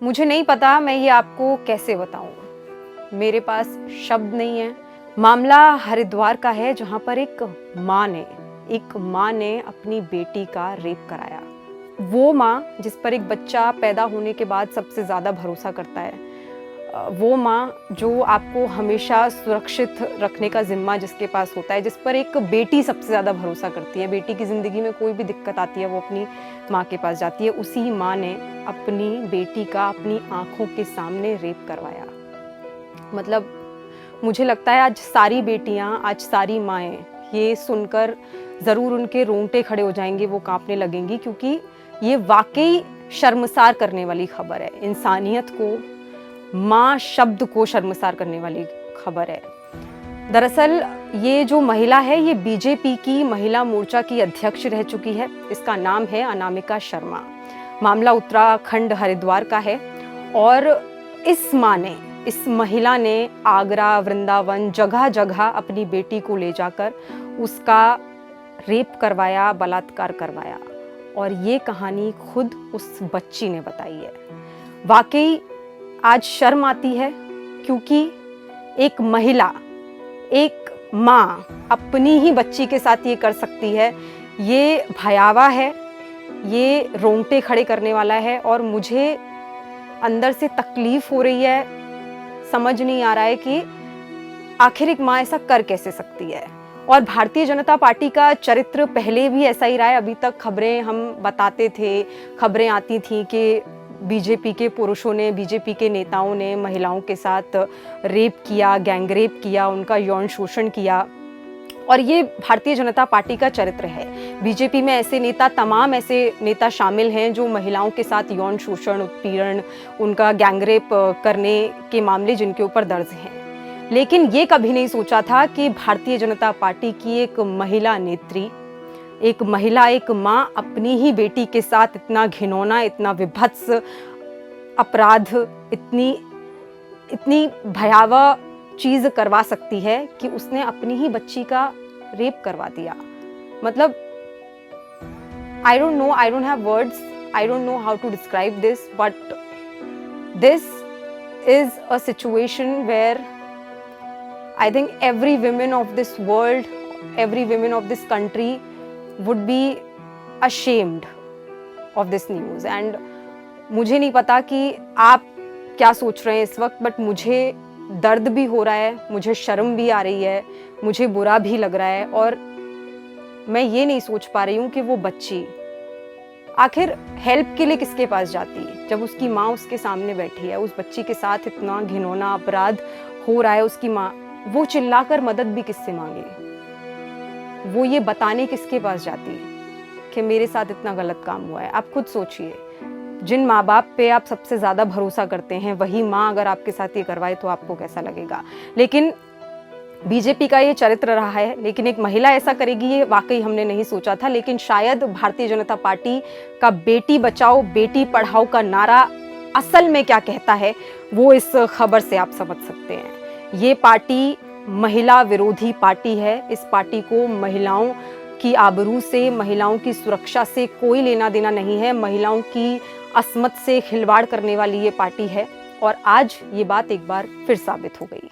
मुझे नहीं पता मैं ये आपको कैसे बताऊं, मेरे पास शब्द नहीं है। मामला हरिद्वार का है, जहां पर एक माँ ने अपनी बेटी का रेप कराया। वो माँ जिस पर एक बच्चा पैदा होने के बाद सबसे ज़्यादा भरोसा करता है, वो माँ जो आपको हमेशा सुरक्षित रखने का जिम्मा जिसके पास होता है, जिस पर एक बेटी सबसे ज़्यादा भरोसा करती है, बेटी की ज़िंदगी में कोई भी दिक्कत आती है वो अपनी माँ के पास जाती है, उसी माँ ने अपनी बेटी का अपनी आँखों के सामने रेप करवाया। मतलब मुझे लगता है आज सारी बेटियाँ, आज सारी माएँ ये सुनकर ज़रूर उनके रोंगटे खड़े हो जाएंगे, वो काँपने लगेंगी, क्योंकि ये वाकई शर्मसार करने वाली खबर है। इंसानियत को, माँ शब्द को शर्मसार करने वाली खबर है। दरअसल ये जो महिला है, ये बीजेपी की महिला मोर्चा की अध्यक्ष रह चुकी है। इसका नाम है अनामिका शर्मा। मामला उत्तराखंड हरिद्वार का है और इस महिला ने आगरा, वृंदावन, जगह जगह अपनी बेटी को ले जाकर उसका रेप करवाया, बलात्कार करवाया, और ये कहानी खुद उस बच्ची ने बताई है। वाकई आज शर्म आती है, क्योंकि एक महिला, एक माँ अपनी ही बच्ची के साथ ये कर सकती है। ये भयावह है, ये रोंगटे खड़े करने वाला है, और मुझे अंदर से तकलीफ हो रही है। समझ नहीं आ रहा है कि आखिर एक माँ ऐसा कर कैसे सकती है। और भारतीय जनता पार्टी का चरित्र पहले भी ऐसा ही रहा है। अभी तक खबरें हम बताते थे, खबरें आती थी कि बीजेपी के पुरुषों ने, बीजेपी के नेताओं ने महिलाओं के साथ रेप किया, गैंग रेप किया, उनका यौन शोषण किया, और ये भारतीय जनता पार्टी का चरित्र है। बीजेपी में तमाम ऐसे नेता शामिल हैं जो महिलाओं के साथ यौन शोषण, उत्पीड़न, उनका गैंग रेप करने के मामले जिनके ऊपर दर्ज हैं। लेकिन ये कभी नहीं सोचा था कि भारतीय जनता पार्टी की एक महिला नेत्री, एक महिला, एक माँ अपनी ही बेटी के साथ इतना घिनौना, इतना विभत्स अपराध, इतनी भयावह चीज करवा सकती है कि उसने अपनी ही बच्ची का रेप करवा दिया। मतलब I don't know, I don't have words, I don't know how to describe this, but this is a situation where I think every woman of this world, every woman of this country would be ashamed of this news. And मुझे नहीं पता कि आप क्या सोच रहे हैं इस वक्त, बट मुझे दर्द भी हो रहा है, मुझे शर्म भी आ रही है, मुझे बुरा भी लग रहा है, और मैं ये नहीं सोच पा रही हूँ कि वो बच्ची आखिर हेल्प के लिए किसके पास जाती है जब उसकी माँ उसके सामने बैठी है। उस बच्ची के साथ इतना घिनौना अपराध हो रहा है, उसकी माँ, वो चिल्लाकर मदद भी किससे मांगे, वो ये बताने किसके पास जाती है कि मेरे साथ इतना गलत काम हुआ है। आप खुद सोचिए, जिन माँ बाप पे आप सबसे ज़्यादा भरोसा करते हैं, वही माँ अगर आपके साथ ये करवाए तो आपको कैसा लगेगा। लेकिन बीजेपी का ये चरित्र रहा है, लेकिन एक महिला ऐसा करेगी ये वाकई हमने नहीं सोचा था। लेकिन शायद भारतीय जनता पार्टी का बेटी बचाओ बेटी पढ़ाओ का नारा असल में क्या कहता है, वो इस खबर से आप समझ सकते हैं। ये पार्टी महिला विरोधी पार्टी है। इस पार्टी को महिलाओं की आबरू से, महिलाओं की सुरक्षा से कोई लेना देना नहीं है। महिलाओं की अस्मत से खिलवाड़ करने वाली ये पार्टी है, और आज ये बात एक बार फिर साबित हो गई।